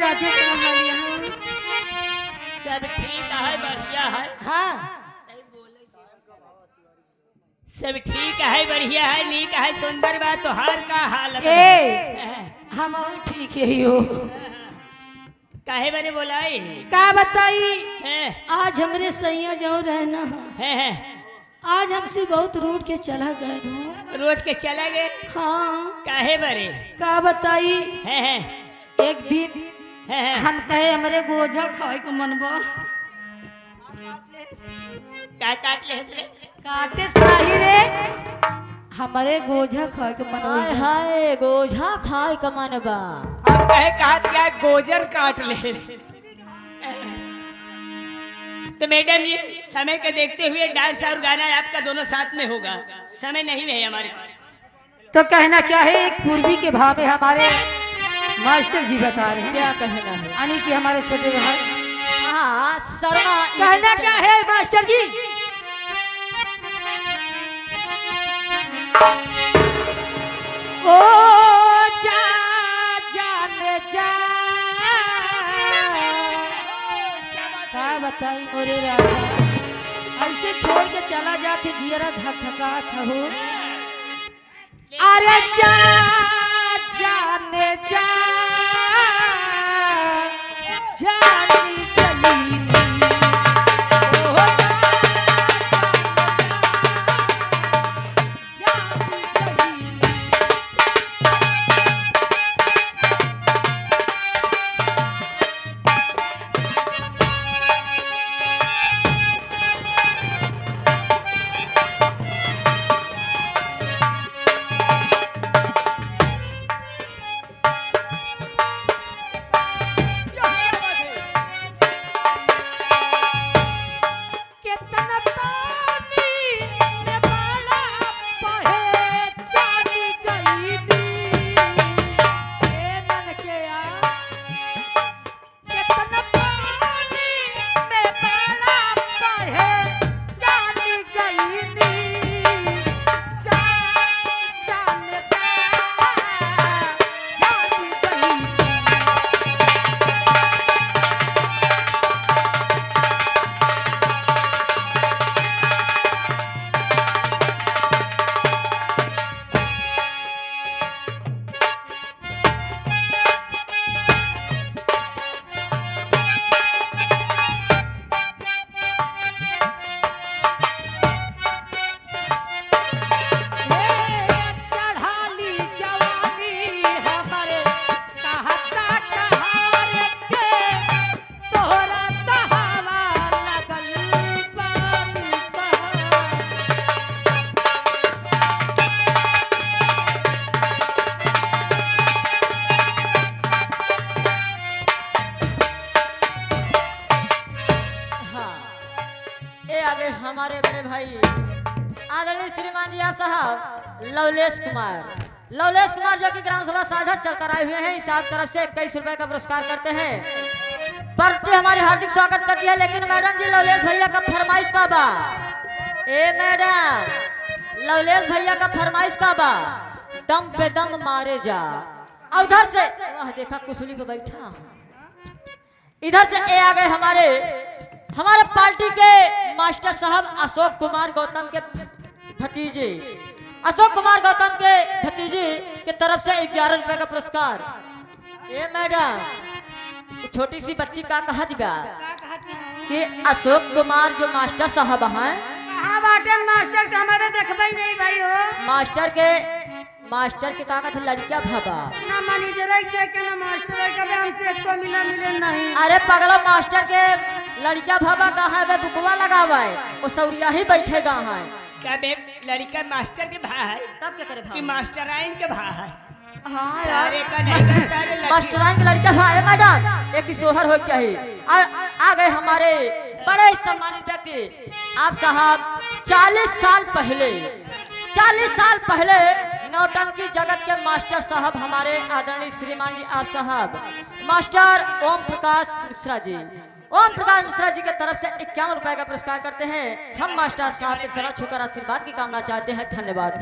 राजा का हाल यहाँ? सब ठीक है, बढ़िया है। हाँ सब ठीक है, बढ़िया है, नीक है, सुंदर बा। तोहार का हाल ए हम ठीक है हो। काहे बने बोलाई? का बताई है आज हमरे सैया जो रहना है आज हमसे बहुत रूठ के चला गए हो। रोज के चला गए? हाँ काहे बरे? का बताई है एक दिन है हम कहे हमरे गोजा खाए को मनबा का काट ले हसरे? काटे सही रे हमारे गोजा खाए के मन हाय हाय गोझा खाए का मन बा। हम कहे कहा क्या गोजर काट ले। तो मैडम जी समय को देखते हुए डांस और गाना आपका दोनों साथ में होगा, समय नहीं है हमारे पास। तो कहना क्या है एक पूर्वी के भाव में हमारे मास्टर जी बता रहे हैं क्या कहना है? यानी कि हमारे छोटे भाई हाँ शर्मा कहना क्या है मास्टर जी? ओ जा जाने जा का बताई मोरे राजा ऐसे छोड़ के चला जाते जियरा धक धकात हो। अरे जा जाने जा जानी गई नी। ओ जा जानी गई नी। कितना पानी में बड़ा बहे जानी गई नी। ए मन के आ कितना पानी में बड़ा बहे जानी गई नी। जान जान जानी गई नी। चढ़ाली जवानी हमारे कहता कहार के तोहरा तहावा लगल पानी सा। हाँ ये आगे हमारे बड़े भाई आदरणीय श्रीमान जी आप साहब लवलेश कुमार जो कि ग्राम सभा साझा चलकर आए हुए हैं। इस आप तरफ से 21 रुपए का पुरस्कार करते हैं। पार्टी हमारे हार्दिक स्वागत करती है। लेकिन मैडम जी लवलेश भैया का फरमाइश का बा। ए मैडम लवलेश भैया का फरमाइश का बा दम पे दम मारे जा। और उधर से वाह देखा कुशली पे बैठा। इधर से ए आ गए हमारे पार्टी के मास्टर साहब अशोक कुमार गौतम के भतीजे के तरफ से 11 रुपए का पुरस्कार। ये मैडम छोटी सी बच्ची का कहा दिया का कहते हैं? कि अशोक कुमार जो मास्टर साहब हैं कहाँ बाटन मास्टर के हमारे देखबे नहीं भाई हो। मास्टर के कहा लड़किया भाबा ना मैनेजर के के ना मास्टर के भी हमसे एको मिले नहीं। अरे पगला मास्टर के लड़किया भाबा कहा है बुकवा लगावा है वो सौरिया ही बैठेगा है। क्या बे लड़का मास्टर के भाई है तब क्या करे कि भाई? मास्टर आइन के भाई है? हाँ सारे का नहीं का सारे लड़के। मास्टराइन की लड़का है मैडम एक ही सोहर हो चाहिए। आ गए हमारे बड़े सम्मानित व्यक्ति आप साहब 40 साल पहले नौटंकी जगत के मास्टर साहब हमारे आदरणीय श्रीमान जी आप साहब मास्टर ओम प्रकाश मिश्रा जी के तरफ से 51 रुपए का पुरस्कार करते हैं। हम मास्टर साहब के चरण छूकर आशीर्वाद की कामना चाहते हैं। धन्यवाद।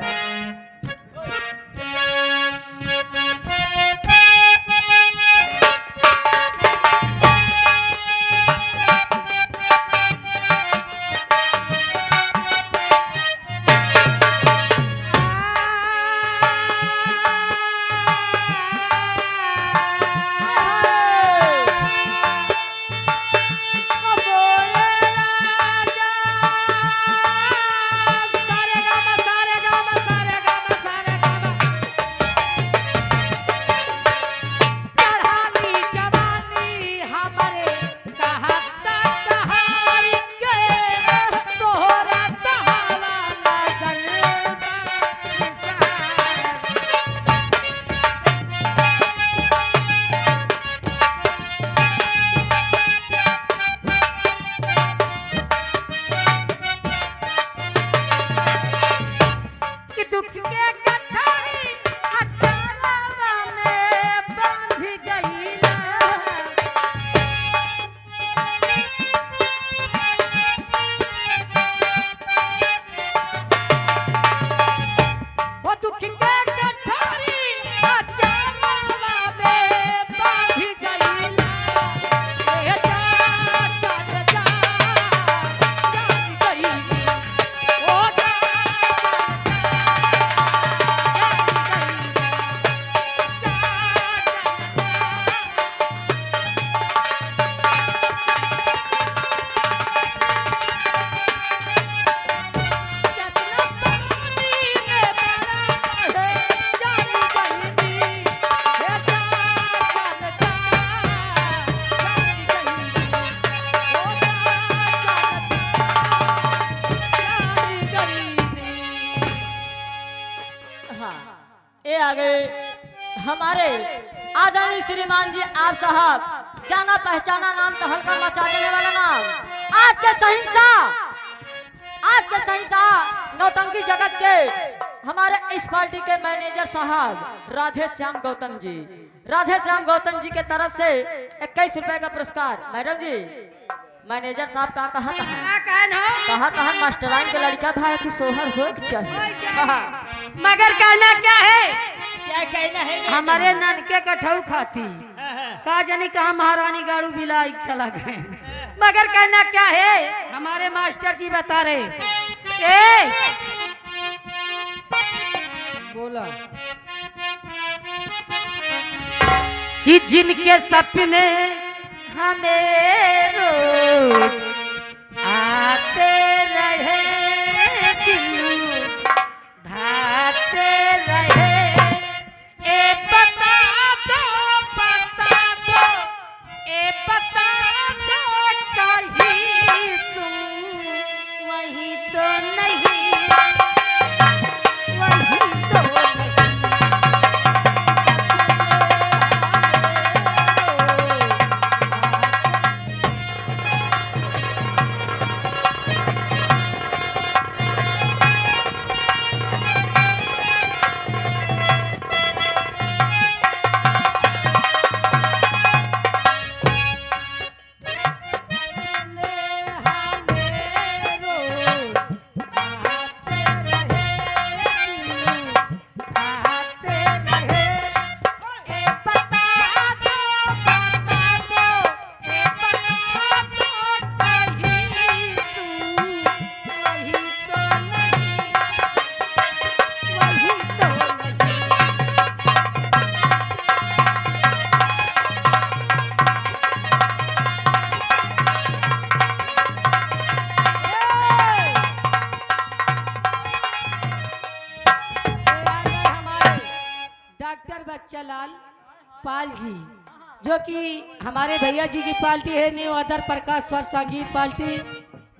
हमारे आदरणीय श्रीमान जी आप साहब, जाना पहचाना नाम तो हल्का मचा देने वाला नाम, आज के सहिंसा नौटंकी जगत के हमारे इस पार्टी के मैनेजर साहब राधे श्याम गौतम जी के तरफ से 21 रुपए का पुरस्कार। मैडम जी, मैनेजर साहब का कहा मास्टराइन के लड़का भाई की सोहर हो चाहिए। मगर कहना क्या है? क्या कहना है? हमारे ननके कठऊ खाती का जानी कहा महारानी गाड़ू बिलाई चला गए। मगर कहना क्या है? हमारे मास्टर जी बता रहे बोला कि जिनके सपने हमें रोज आते रहे, दिल भाते रहे, ए बता दो कहीं तुम वही तो नहीं, वही तो नहीं। डॉक्टर बच्चालाल पाल जी, जो कि हमारे भैया जी की पार्टी है न्यू अदर प्रकाश स्वर संगीत पार्टी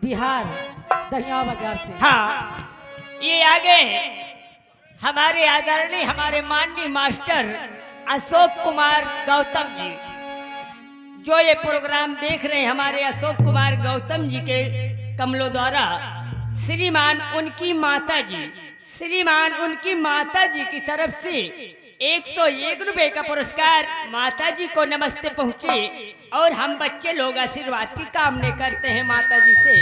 बिहार दहिया बाजार से। हाँ, ये आगे हमारे आदरणीय हमारे माननीय मास्टर अशोक कुमार गौतम जी, जो ये प्रोग्राम देख रहे हैं, हमारे अशोक कुमार गौतम जी के कमलों द्वारा श्रीमान उनकी माता जी की तरफ से 101 रुपए का पुरस्कार माता जी को नमस्ते पहुंचे, और हम बच्चे लोग आशीर्वाद की कामना करते हैं माता जी से।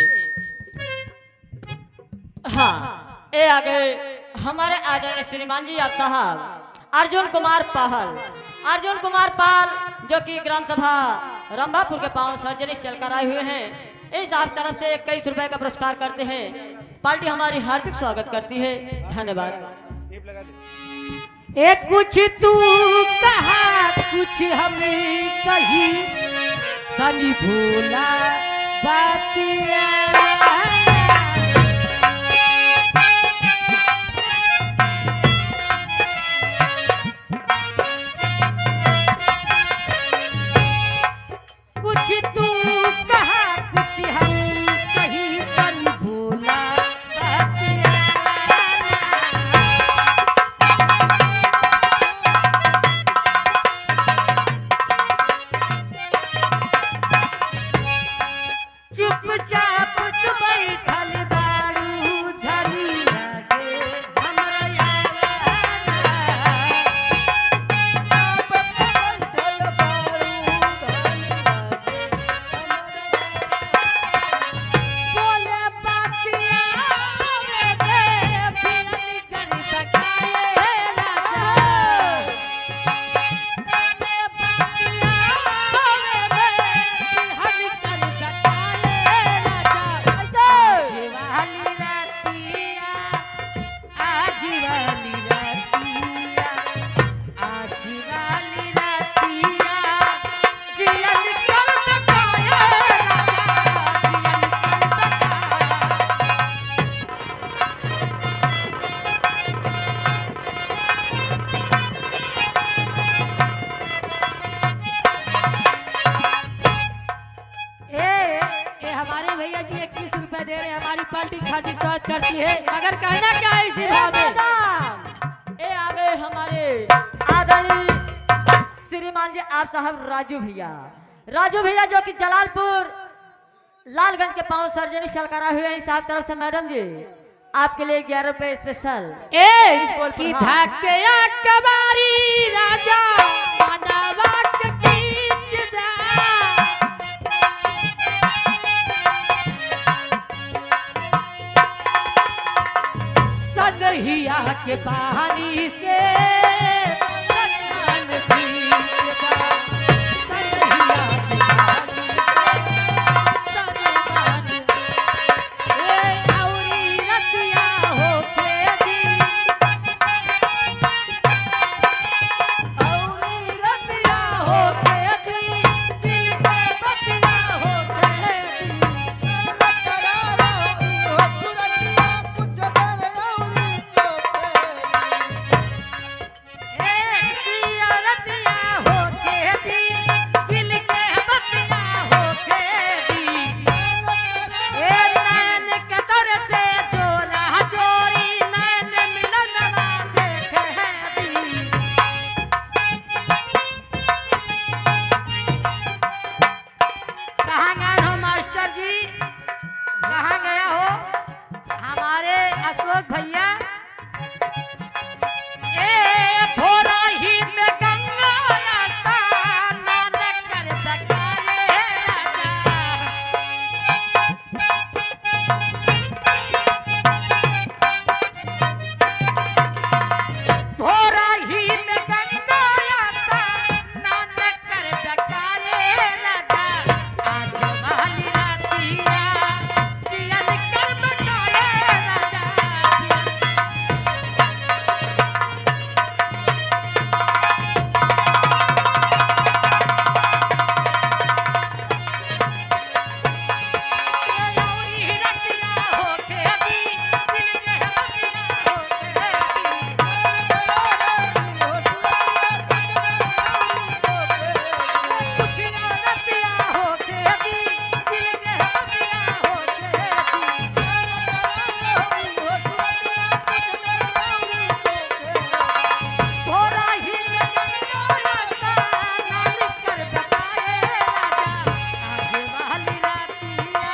हाँ, ये आगे हमारे आदरणीय श्रीमान जी आप साहब अर्जुन कुमार पाल, जो कि ग्राम सभा रंभापुर के पांव सर्जरी चलकर आए हुए हैं, इस आप तरफ से 21 रुपए का पुरस्कार करते हैं। पार्टी हमारी हार्दिक स्वागत करती है। धन्यवाद। एक कुछ तू कहा कुछ हमें कही, तनी भूला बातिया। कुछ तू कहा कुछ हम कही, तनी भूला बातिया। चुपचाप तू बैठल बारू, धनी लागे हमरा यारा। बोले बातिया रे फिर कर बकाए राजा। बोले बातिया रे फिर कर बकाए राजा। जीवाली रातिया, आज वाली रातिया, आज वाली रातिया, जियन कर बकाए राजा, जियन कर बकाए। ए हमारे भैया जी 21 रुपए दे रहे हैं, हमारी पार्टी खातिर स्वागत करती है। मगर कहना क्या है इसी भाव में? ये आगे हमारे आदरणीय श्रीमान जी आप साहब राजू भैया जो कि जलालपुर लालगंज के पांव सर्जरी चल कर आए हुए हैं साहब तरफ से। मैडम जी आपके लिए 11 रुपए स्पेशल। ए की धाके कबारी राजा मानवा के कीच दा सनहिया के पानी से सनमान सींच दा सनहिया के पानी से सनमान ए औरी रतिया होके दी औरी रतिया होके दी दिल के बतिया होके दी करारा हो सुरतिया कुछ दर औरी चोके ए जिया रतिया होके दी दिल के बतिया होके दी ए नैन के दर से जोरा जोरी नैन मिलन देखे दी कहाँ गए हो मास्टर जी कहाँ गया हो हमारे अशोक भैया ए भोरा ही में गंगा आता नानक कर सकाए राजा भोरा ही में गंगा आता नानक कर सकाए राजा आज वाली रातिया पियन कर बकाए राजा औरी रतिया होके दी दिल के बतिया होके दी करारा हो सुरतिया कुछ दर औरी चोके कुछ ना रतिया होके दी दिल के बतिया होके दी करारा हो सुरतिया कुछ दर औरी चोके भोरा ही में गंगा आता नानक कर बकाए राजा आज वाली रातिया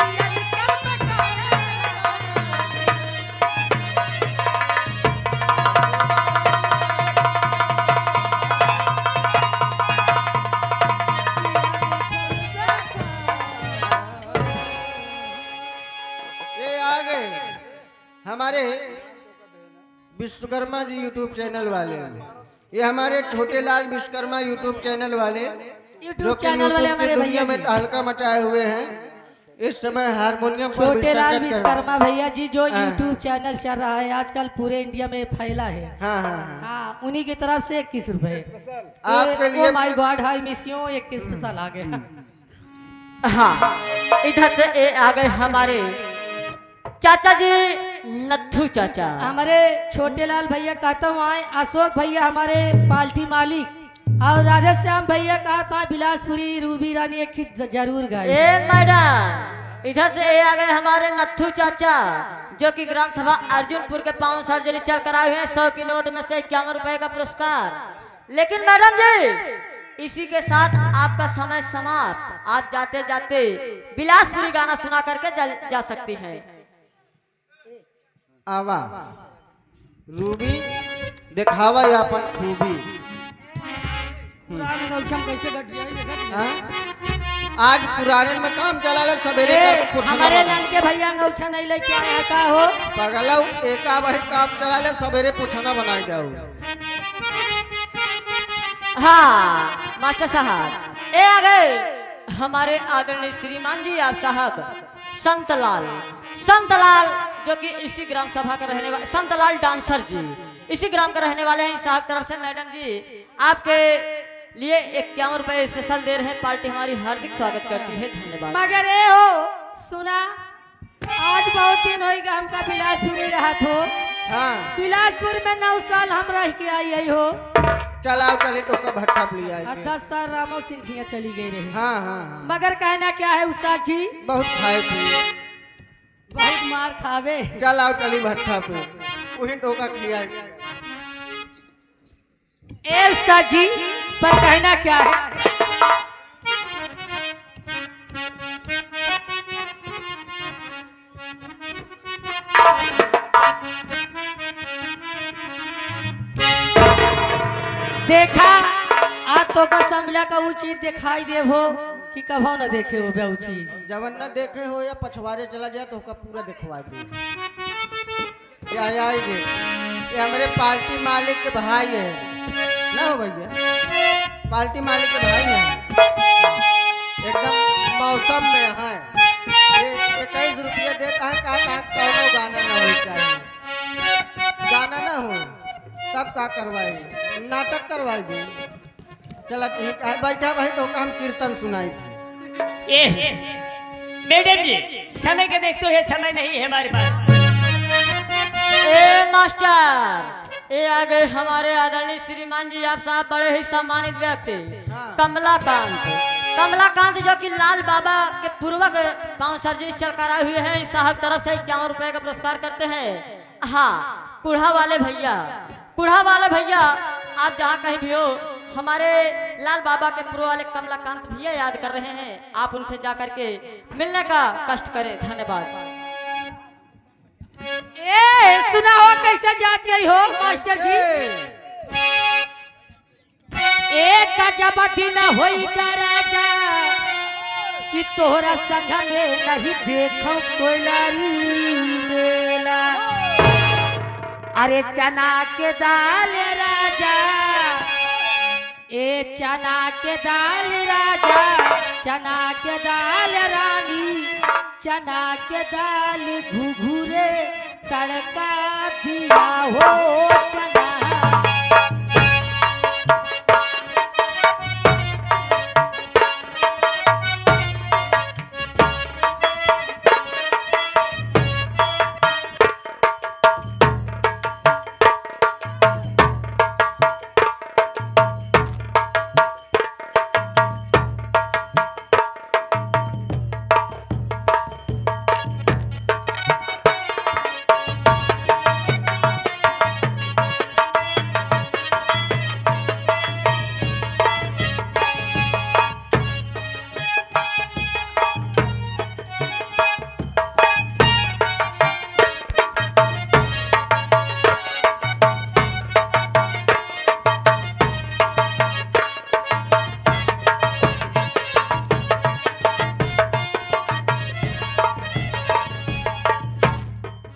पियन कर बकाए ये आ गए हमारे विश्वकर्मा जी यूट्यूब चैनल वाले। ये हमारे छोटे लाल विश्वकर्मा यूट्यूब चैनल वाले जो यूट्यूब कि चैनल वाले यूट्यूब की हमारे दुनिया भैया में जी तहलका मचाए हुए हैं। इस समय हारमोनियम पर छोटे लाल संगत कर- विश्वकर्मा भैया जी जो हाँ। यूट्यूब चैनल चल रहा है आजकल पूरे इंडिया में फैला है हाँ हाँ हाँ। हाँ उन्हीं की तरफ से 21 रुपए आपके लिए माय गॉड हाई मिसियों 21 स्पेशल आ गया हाँ इधर से ए आ गए हमारे चाचा जी नथु चाचा। हमारे छोटे लाल भैया कहता हूँ आए अशोक भैया हमारे पार्टी मालिक और राधे श्याम भैया कहा था बिलासपुरी रूबी रानी एक गीत जरूर गाए ए मैडम इधर से ए आ गए हमारे नथु चाचा जो कि ग्राम सभा अर्जुनपुर के पांव सर्जरी चल कर आए हुए हैं। 100 की नोट में से 51 रुपए का पुरस्कार। लेकिन मैडम जी इसी के साथ आपका समय समाप्त। आप जाते जाते बिलासपुरी गाना सुना करके जा सकती हैं। आवा रूबी दिखावा या अपन खूबी। पुराने गौछम कैसे गट गया ये देखत नहीं। हाँ? आज पुराने में काम चला ले सवेरे कर ए, पूछना हमारे बना। नन के भैया गौछा नहीं लेके आए हैं का हो पगलऊ एका वही काम चला ले सवेरे पूछना बनाई जाओ। हाँ मास्टर साहब ए आ गए हमारे आदरणीय श्रीमान जी आप साहब संतलाल जो कि इसी ग्राम सभा का रहने वाले संतलाल डांसर जी इसी ग्राम का रहने वाले हैं। साहब तरफ से मैडम जी आपके लिए 51 रुपए स्पेशल दे रहे हैं। पार्टी हमारी हार्दिक स्वागत करती है। धन्यवाद। मगर ए हो सुना आज बहुत दिन हो गया हमका बिलासपुरी रहा हो हाँ बिलासपुर में 9 साल हम रह के आई हो चलाओ चले तो का भट्टा लिया और 10 साल रामो सिंधिया चली गई रही हाँ हाँ हाँ। मगर कहना क्या है उस्ताद जी बहुत खाए पिए बहुत मार खावे चलाओ चली भट्टा पे वही टोका खिया। ए उस्ताद जी पर कहना क्या है। देखा आज तो का समझला का वो चीज दिखाई देवो कि कभो न देखे हो वो चीज। जवन न देखे हो या पछवारे चला जाए तो उसका पूरा दिखवा दे। ये हमारे पार्टी मालिक के भाई है ना हो भैया, पार्टी मालिक के भाई ना, एकदम मौसम में है। ये 21 रुपया देता है, कहा कौनो गाना ना हो चाहिए, गाना ना हो तब का करवाई, नाटक करवाई दी। चला ठीक है, बैठा भाई तो हम कीर्तन सुनाई थी। ये मैडम जी समय का देखते हो, ये समय नहीं है हमारे पास। ए मास्टर, ये आ गए हमारे आदरणीय श्रीमान जी आप साहब, बड़े ही सम्मानित व्यक्ति हाँ। कमलाकांत जो कि लाल बाबा के पूर्वक पाँव सर्जरी चल कर आए हुए हैं, साहब तरफ से 51 रुपए का पुरस्कार करते हैं। हाँ, कुढ़ा वाले भैया आप जहाँ कहीं भी हो, हमारे लाल बाबा के पूर्व वाले कमलाकांत भैया याद कर रहे हैं, आप उनसे जा करके मिलने का कष्ट करें। धन्यवाद। ए सुना हो कैसे जाती आई हो मास्टर जी। एक का जब दिन होई का राजा कि तोहरा संग में नहीं देखो कोयलारी मेला। अरे चना के दाल राजा, ए चना के दाल राजा, चना के दाल रानी, चना के दाल घुघुरे तड़का दिया हो चना।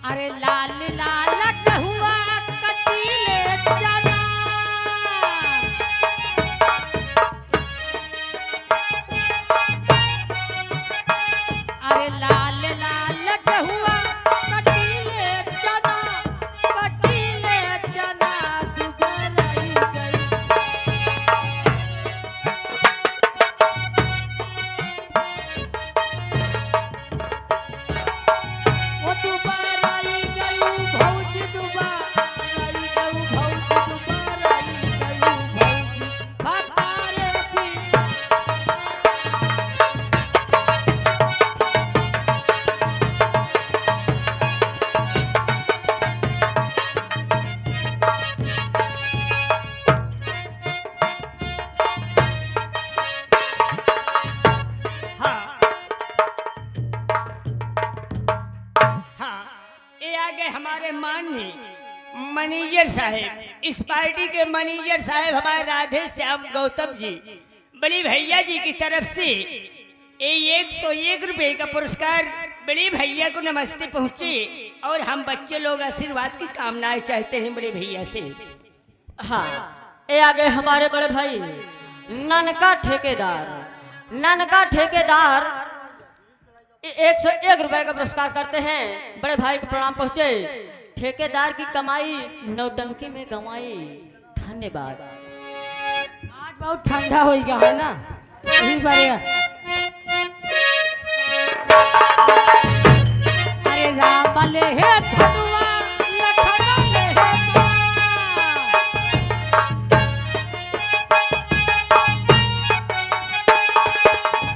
अरे लाल लाल कहुआ कटीले चना, अरे लाल लाल कहुआ कटीले चना, कटीले चना दुबराई गई। वो दुबराई गई भौज, दुबराई गई भौज, दुबराई गई भौज बतारे भी। हाँ हाँ, ये आ गए हमारे माननीय मैनेजर साहब, इस पार्टी के मैनेजर साहब हमारे राधे श्याम गौतम जी, बड़ी भैया जी की तरफ से ये 101 रुपए का पुरस्कार बड़े भैया को नमस्ते पहुंचे, और हम बच्चे लोग आशीर्वाद की कामनाएं चाहते हैं बड़े भैया से। हाँ, ये आ गए हमारे बड़े भाई ननका ठेकेदार 101 रुपए का पुरस्कार करते हैं। बड़े भाई को प्रणाम पहुंचे। ठेकेदार की कमाई नौटंकी में गंवाई। धन्यवाद। आज बहुत ठंडा हो गया है ना, यही बढ़िया। अरे राम ले है धनुआ, लखन ले है बाण।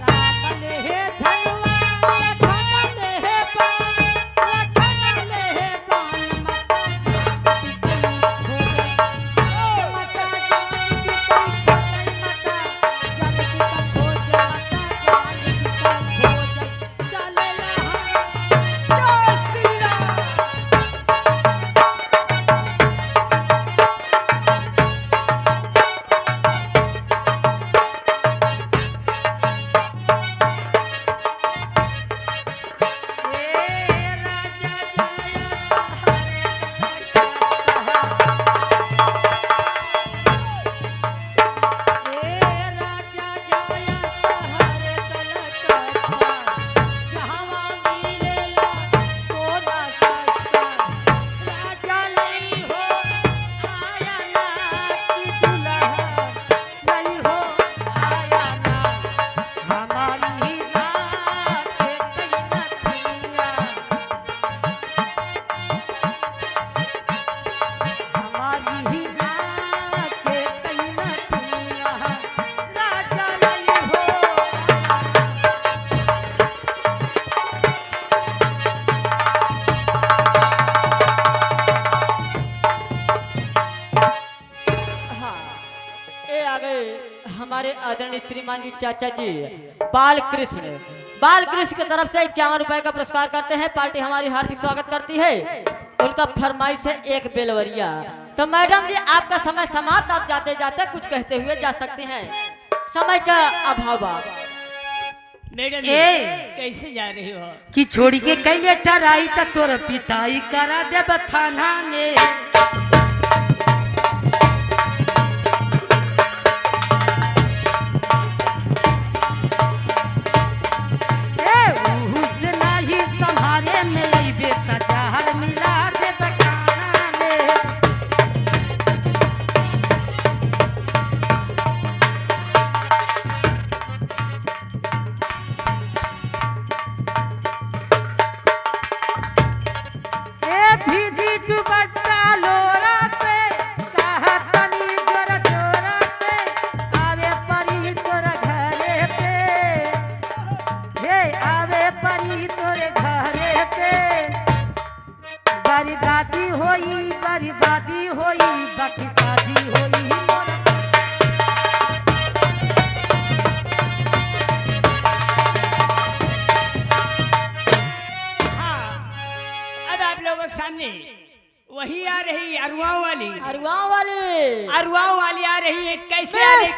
राम ले है धनुआ, लखन ले है बाण, लखन ले है बाण। माता जान की कोई श्रीमान जी चाचा जी बाल कृष्ण की तरफ से 51 रुपए का पुरस्कार करते हैं। पार्टी हमारी हार्दिक स्वागत करती है। उनका फरमाइश है एक बेलवरिया। तो मैडम जी आपका समय समाप्त, आप जाते जाते कुछ कहते हुए जा सकती हैं, समय का अभाव। मैडम जी, ए! कैसे जा रही हो? कि छोड़ी के कैले टराई त तोर पिटाई करा देब थाना में। ए उहु से नाही संभारे में अइबे त जहर मिला देब खाना में। ए भीजी दुपट्टा लोरा से कहा तनी जोरा जोरा से आवे परी तोरा घरे पे। हे आवे परी तोरे घरे पे। बर्बादी होई बाकी शादी होई मोरा। हाँ, अब आप लोगों के सामने वही आ रही अरुआओं वाली अरुआ वाले आ रही है। कैसे आ रही?